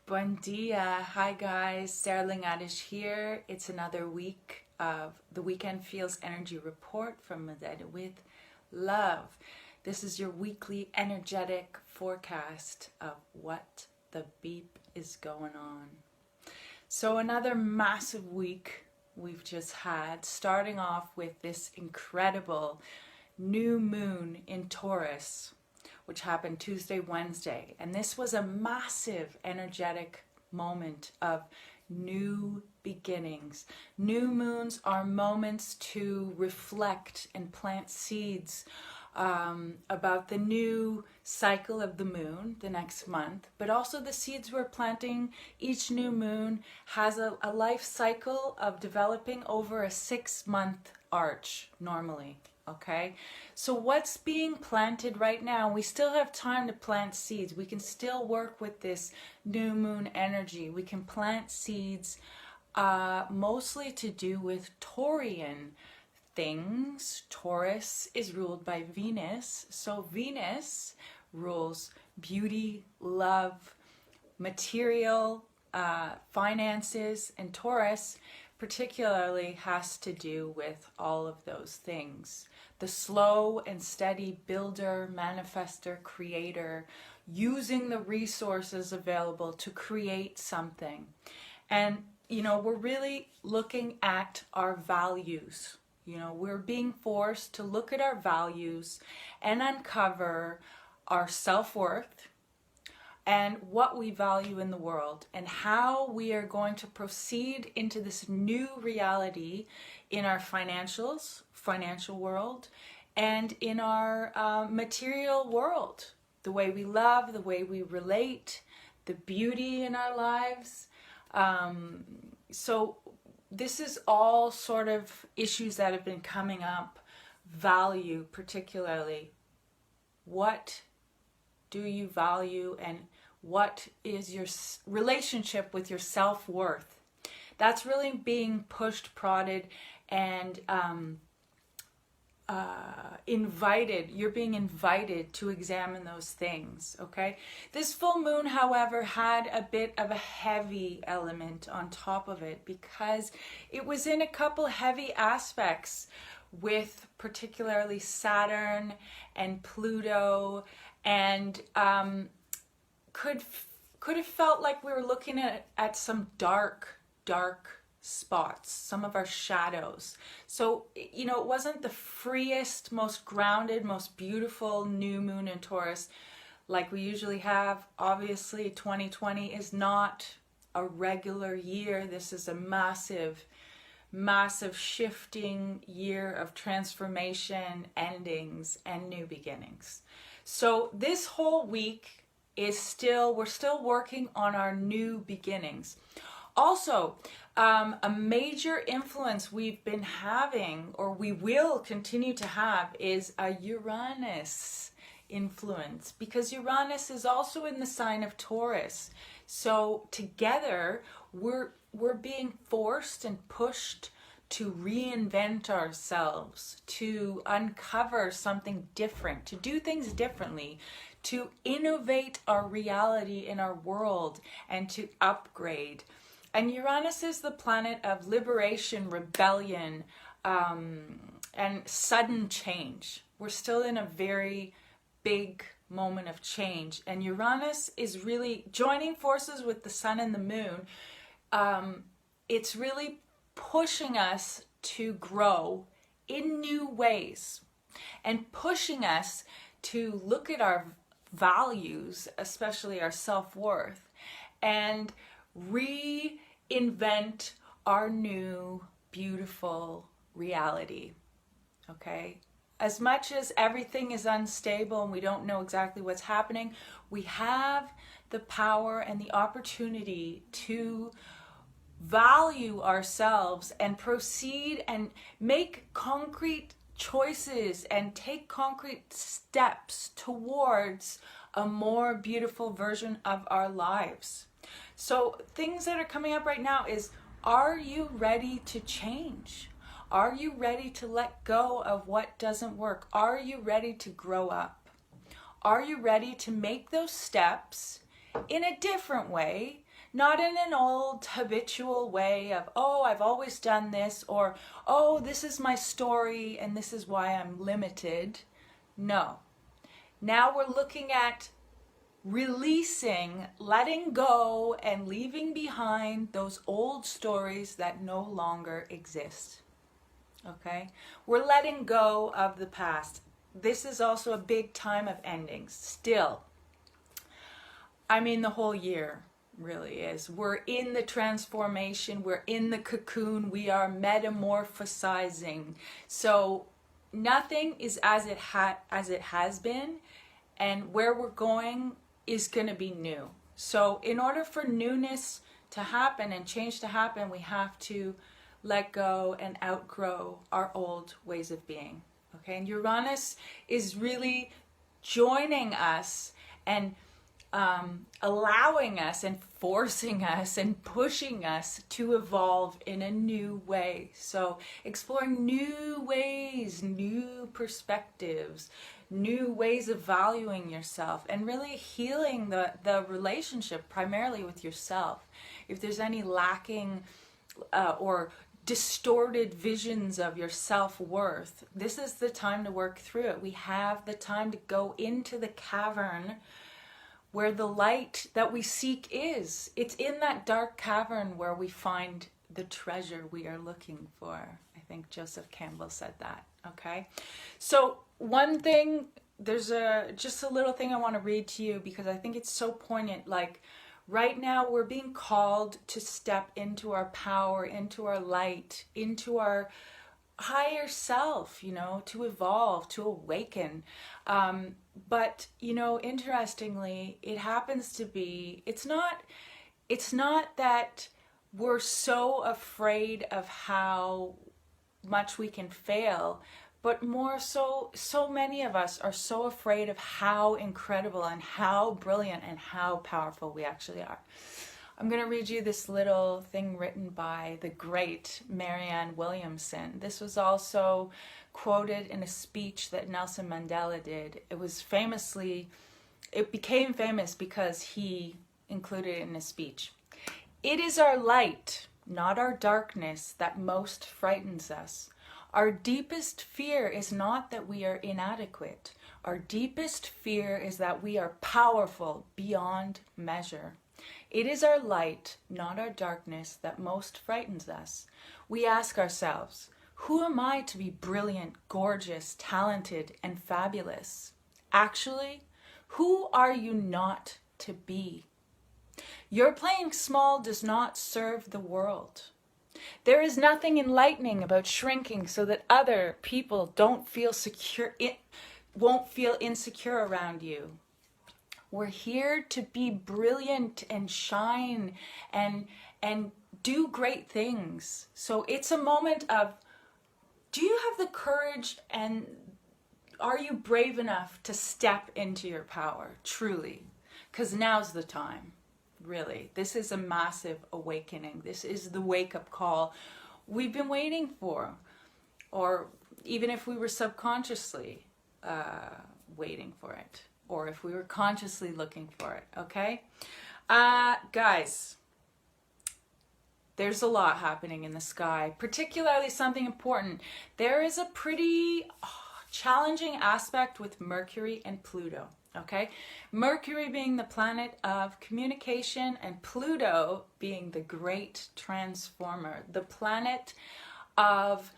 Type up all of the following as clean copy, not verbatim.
Buen dia. Hi guys, Sarah Lingadish here. It's another week of the Weekend Feels Energy Report from Madeira with Love. This is your weekly energetic forecast of what the beep is going on. So another massive week we've just had, starting off with this incredible new moon in Taurus, which happened Tuesday, Wednesday. And this was a massive energetic moment of new beginnings. New moons are moments to reflect and plant seeds about the new cycle of the moon the next month, but also the seeds we're planting. Each new moon has a life cycle of developing over a 6-month arch normally. Okay, so what's being planted right now? We still have time to plant seeds. We can still work with this new moon energy. We can plant seeds mostly to do with Taurian things. Taurus is ruled by Venus. So Venus rules beauty, love, material, finances, and Taurus particularly has to do with all of those things. The slow and steady builder, manifester, creator, using the resources available to create something. And, we're really looking at our values. We're being forced to look at our values and uncover our self-worth and what we value in the world and how we are going to proceed into this new reality in our financial world and in our material world, the way we love, the way we relate, the beauty in our lives. So this is all sort of issues that have been coming up. Value particularly. What do you value, and what is your relationship with your self-worth? That's really being pushed, prodded, and invited. You're being invited to examine those things, okay? This full moon, however, had a bit of a heavy element on top of it because it was in a couple heavy aspects with particularly Saturn and Pluto, and could have felt like we were looking at some dark spots, some of our shadows. So, it wasn't the freest, most grounded, most beautiful new moon in Taurus like we usually have. Obviously, 2020 is not a regular year. This is a massive shifting year of transformation, endings, and new beginnings. So this whole week we're still working on our new beginnings. Also, a major influence we've been having, or we will continue to have, is a Uranus influence, because Uranus is also in the sign of Taurus. So together, we're being forced and pushed to reinvent ourselves, to uncover something different, to do things differently, to innovate our reality in our world, and to upgrade. And Uranus is the planet of liberation, rebellion, and sudden change. We're still in a very big moment of change. And Uranus is really joining forces with the sun and the moon. It's really pushing us to grow in new ways and pushing us to look at our values, especially our self-worth, and reinvent our new beautiful reality. Okay? As much as everything is unstable and we don't know exactly what's happening, we have the power and the opportunity to value ourselves and proceed and make concrete choices and take concrete steps towards a more beautiful version of our lives. So things that are coming up right now is, are you ready to change? Are you ready to let go of what doesn't work? Are you ready to grow up? Are you ready to make those steps in a different way not in an old habitual way of, oh, I've always done this, or, oh, this is my story and this is why I'm limited. No. Now we're looking at releasing, letting go, and leaving behind those old stories that no longer exist. Okay? We're letting go of the past. This is also a big time of endings. Still, I mean, the whole year really is. We're in the transformation. We're in the cocoon. We are metamorphosizing. So nothing is as it has been, and where we're going is going to be new. So in order for newness to happen and change to happen, we have to let go and outgrow our old ways of being. Okay, and Uranus is really joining us and allowing us and forcing us and pushing us to evolve in a new way. So exploring new ways, new perspectives, new ways of valuing yourself, and really healing the relationship primarily with yourself. If there's any lacking or distorted visions of your self-worth, this is the time to work through it. We have the time to go into the cavern where the light that we seek is. It's in that dark cavern where we find the treasure we are looking for. I think Joseph Campbell said that, okay? So one thing, there's just a little thing I want to read to you because I think it's so poignant. Like right now we're being called to step into our power, into our light, into our higher self, to evolve, to awaken. But, interestingly, it happens to be, it's not that we're so afraid of how much we can fail, but more so many of us are so afraid of how incredible and how brilliant and how powerful we actually are. I'm going to read you this little thing written by the great Marianne Williamson. This was also quoted in a speech that Nelson Mandela did. It became famous because he included it in his speech. It is our light, not our darkness, that most frightens us. Our deepest fear is not that we are inadequate. Our deepest fear is that we are powerful beyond measure. It is our light, not our darkness, that most frightens us. We ask ourselves, who am I to be brilliant, gorgeous, talented, and fabulous? Actually, who are you not to be? Your playing small does not serve the world. There is nothing enlightening about shrinking so that other people won't feel insecure around you. We're here to be brilliant and shine and do great things. So it's a moment of, do you have the courage and are you brave enough to step into your power, truly? Because now's the time, really. This is a massive awakening. This is the wake-up call we've been waiting for. Or even if we were subconsciously waiting for it. Or if we were consciously looking for it, okay? Guys, there's a lot happening in the sky, particularly something important. There is a pretty challenging aspect with Mercury and Pluto, okay? Mercury being the planet of communication and Pluto being the great transformer, the planet of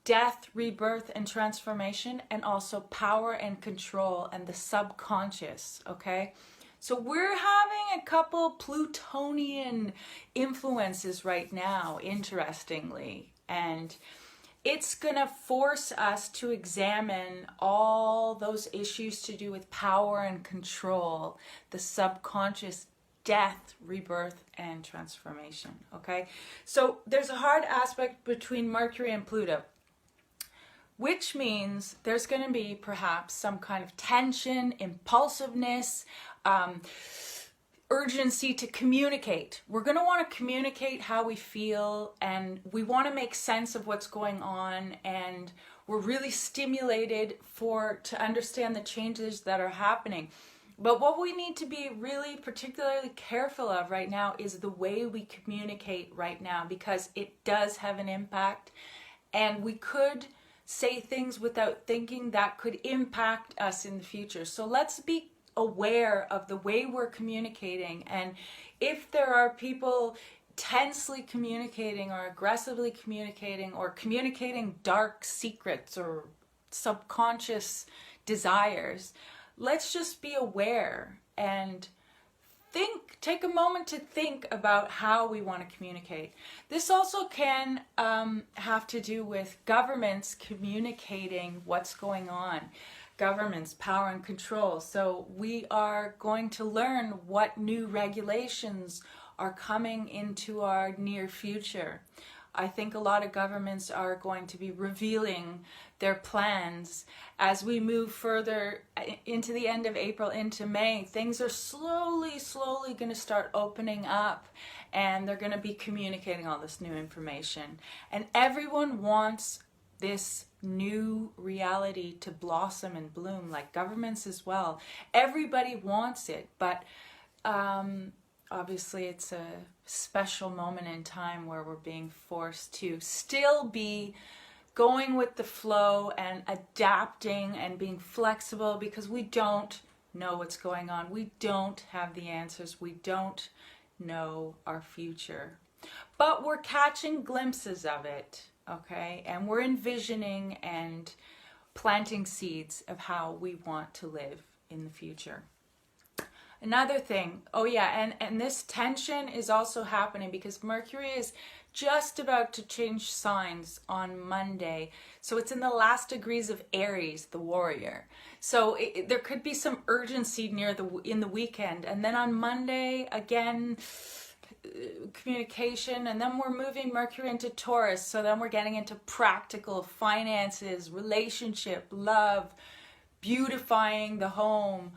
death, rebirth, and transformation, and also power and control and the subconscious, okay? So we're having a couple Plutonian influences right now, interestingly, and it's gonna force us to examine all those issues to do with power and control, the subconscious, death, rebirth, and transformation, okay? So there's a hard aspect between Mercury and Pluto, which means there's going to be perhaps some kind of tension, impulsiveness, urgency to communicate. We're going to want to communicate how we feel, and we want to make sense of what's going on, and we're really stimulated to understand the changes that are happening. But what we need to be really particularly careful of right now is the way we communicate right now, because it does have an impact, and we could say things without thinking that could impact us in the future. So let's be aware of the way we're communicating, and if there are people tensely communicating or aggressively communicating or communicating dark secrets or subconscious desires, let's just be aware and take a moment to think about how we want to communicate. This also can have to do with governments communicating what's going on. Governments, power and control. So we are going to learn what new regulations are coming into our near future. I think a lot of governments are going to be revealing their plans as we move further into the end of April, into May. Things are slowly going to start opening up, and they're going to be communicating all this new information. And everyone wants this new reality to blossom and bloom, like governments as well. Everybody wants it, but obviously it's a special moment in time where we're being forced to still be going with the flow and adapting and being flexible, because we don't know what's going on. We don't have the answers. We don't know our future. But we're catching glimpses of it, okay? And we're envisioning and planting seeds of how we want to live in the future. Another thing, and this tension is also happening because Mercury is just about to change signs on Monday. So it's in the last degrees of Aries, the warrior. So there could be some urgency in the weekend. And then on Monday, again, communication. And then we're moving Mercury into Taurus. So then we're getting into practical finances, relationship, love, beautifying the home,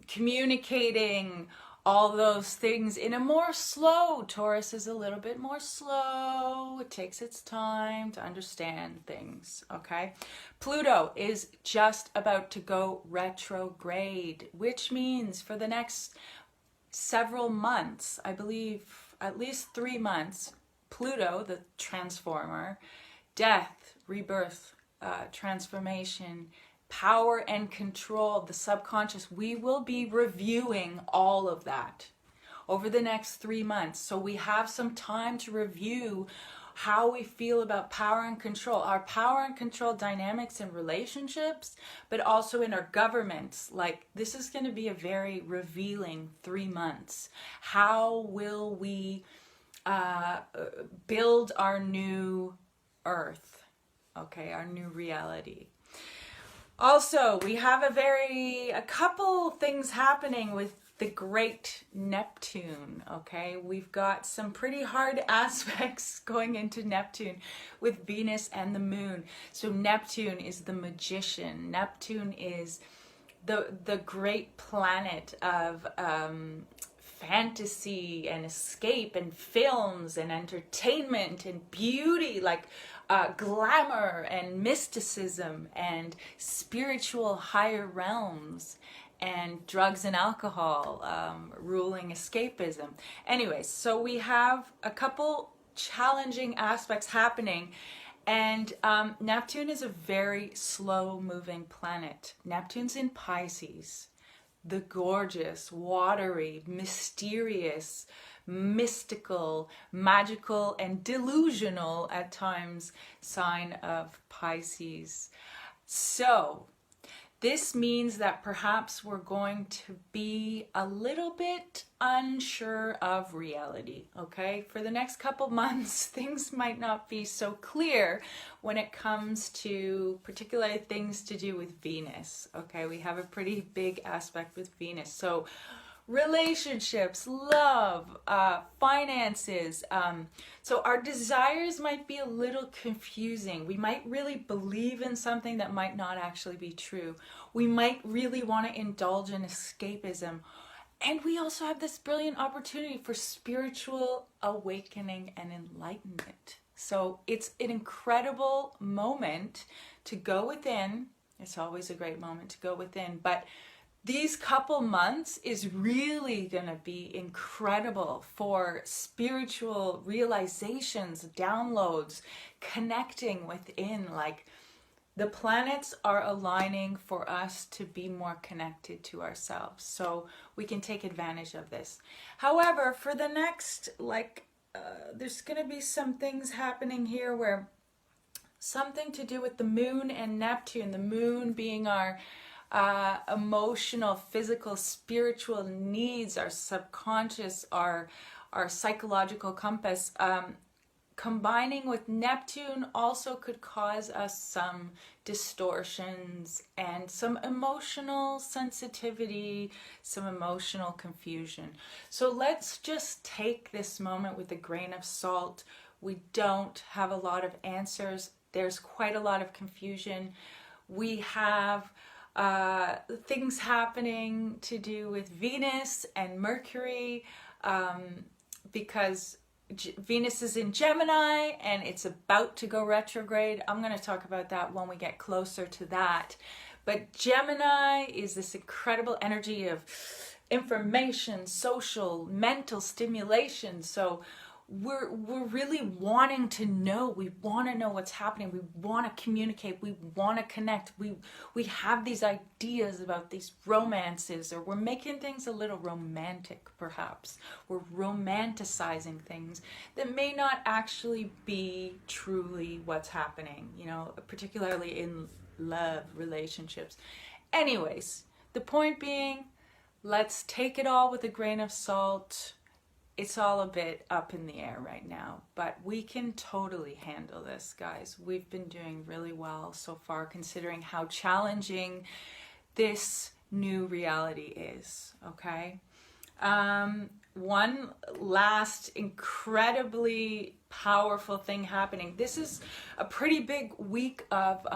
communicating, all those things in a more slow. Taurus is a little bit more slow. It takes its time to understand things, okay? Pluto is just about to go retrograde, which means for the next several months, I believe at least 3 months, Pluto, the transformer, death, rebirth, transformation, power and control, the subconscious, we will be reviewing all of that over the next 3 months. So we have some time to review how we feel about power and control, our power and control dynamics in relationships, but also in our governments. Like, this is going to be a very revealing 3 months. How will we build our new earth, okay, our new reality? Also, we have a couple things happening with the great Neptune, okay? We've got some pretty hard aspects going into Neptune with Venus and the moon. So Neptune is the magician. Neptune is the great planet of fantasy and escape and films and entertainment and beauty, like glamour and mysticism and spiritual higher realms and drugs and alcohol, ruling escapism. Anyways, so we have a couple challenging aspects happening, and Neptune is a very slow moving planet. Neptune's in Pisces, the gorgeous, watery, mysterious, mystical, magical, and delusional at times sign of Pisces. So this means that perhaps we're going to be a little bit unsure of reality, okay? For the next couple months, things might not be so clear when it comes to particularly things to do with Venus, okay? We have a pretty big aspect with Venus. So relationships, love, finances. So our desires might be a little confusing. We might really believe in something that might not actually be true. We might really want to indulge in escapism. And we also have this brilliant opportunity for spiritual awakening and enlightenment. So it's an incredible moment to go within. It's always a great moment to go within, but these couple months is really going to be incredible for spiritual realizations, downloads, connecting within. Like, the planets are aligning for us to be more connected to ourselves, so we can take advantage of this. However, for the next, there's going to be some things happening here where something to do with the moon and Neptune, the moon being our emotional, physical, spiritual needs, our subconscious, our psychological compass, combining with Neptune also could cause us some distortions and some emotional sensitivity, some emotional confusion. So let's just take this moment with a grain of salt. We don't have a lot of answers. There's quite a lot of confusion. We have things happening to do with Venus and Mercury, because Venus is in Gemini and it's about to go retrograde. I'm going to talk about that when we get closer to that. But Gemini is this incredible energy of information, social, mental stimulation. So we're really wanting to know. We want to know what's happening. We want to communicate. We want to connect. We have these ideas about these romances, or we're making things a little romantic, perhaps. We're romanticizing things that may not actually be truly what's happening, particularly in love relationships. Anyways, the point being, let's take it all with a grain of salt. It's all a bit up in the air right now, but we can totally handle this, guys. We've been doing really well so far, considering how challenging this new reality is, okay? One last incredibly powerful thing happening. This is a pretty big week of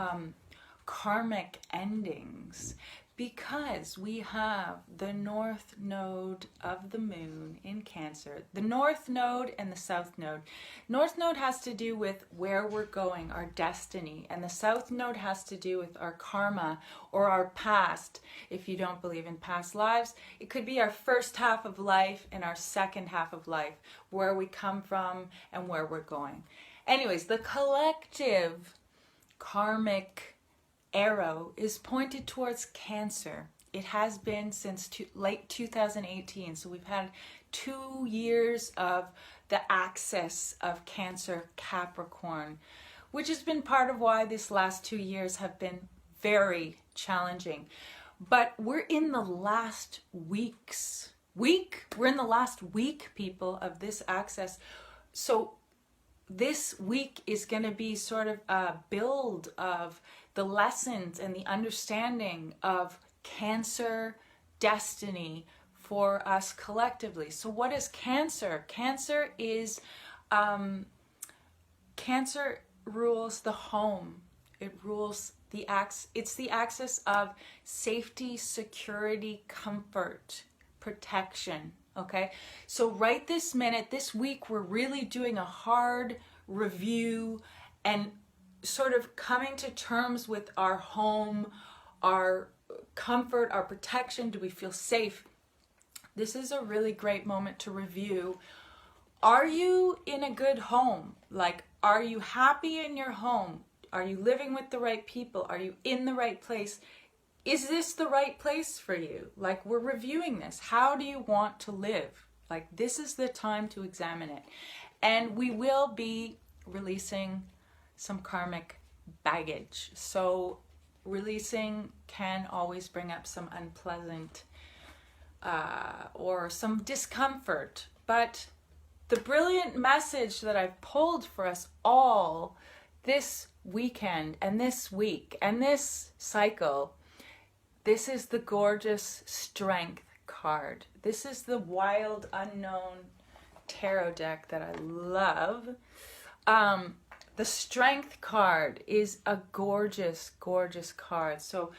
karmic endings, because we have the north node of the moon in Cancer, the north node and the south node. North node has to do with where we're going, our destiny, and the south node has to do with our karma or our past. If you don't believe in past lives, it could be our first half of life and our second half of life, where we come from and where we're going. Anyways, the collective karmic arrow is pointed towards Cancer. It has been since late 2018. So we've had 2 years of the axis of Cancer Capricorn, which has been part of why this last 2 years have been very challenging. But we're in the last we're in the last week, people, of this axis. So this week is going to be sort of a build of the lessons and the understanding of Cancer destiny for us collectively. So what is Cancer? Cancer is, Cancer rules the home. It rules it's the axis of safety, security, comfort, protection. Okay, so right this minute, this week, we're really doing a hard review and sort of coming to terms with our home, our comfort, our protection. Do we feel safe? This is a really great moment to review. Are you in a good home? Like, are you happy in your home? Are you living with the right people? Are you in the right place? Is this the right place for you? Like, we're reviewing this. How do you want to live? Like, this is the time to examine it. And we will be releasing some karmic baggage. So releasing can always bring up some unpleasant or some discomfort. But the brilliant message that I've pulled for us all this weekend and this week and this cycle, this is the gorgeous Strength card. This is the wild unknown tarot deck that I love. The Strength card is a gorgeous, gorgeous card. So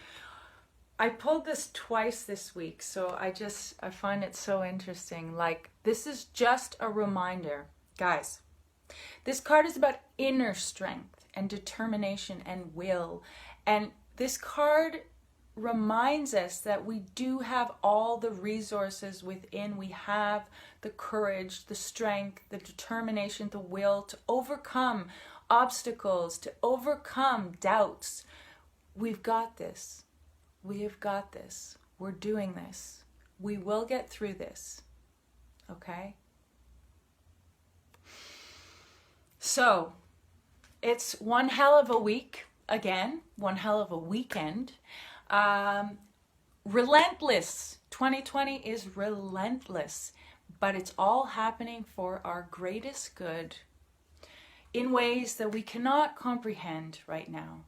I pulled this twice this week, so I find it so interesting. Like, this is just a reminder, guys. This card is about inner strength and determination and will. And this card reminds us that we do have all the resources within. We have the courage, the strength, the determination, the will to overcome obstacles, to overcome doubts. We've got this. We have got this. We're doing this. We will get through this. Okay? So, it's one hell of a week. Again, one hell of a weekend. Relentless. 2020 is relentless. But it's all happening for our greatest good in ways that we cannot comprehend right now.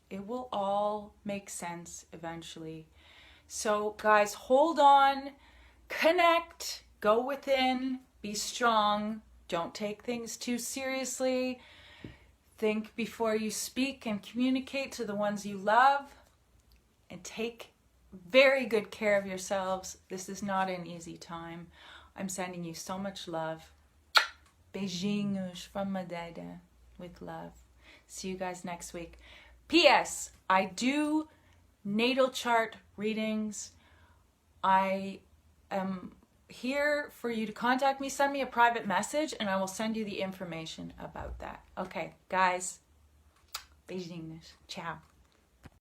It will all make sense eventually. So guys, hold on, connect, go within, be strong, don't take things too seriously. Think before you speak and communicate to the ones you love, and take very good care of yourselves. This is not an easy time. I'm sending you so much love. Beijinhos from Madeira with love. See you guys next week. P.S. I do natal chart readings. I am here for you to contact me. Send me a private message and I will send you the information about that. Okay, guys. Beijinhos. Ciao.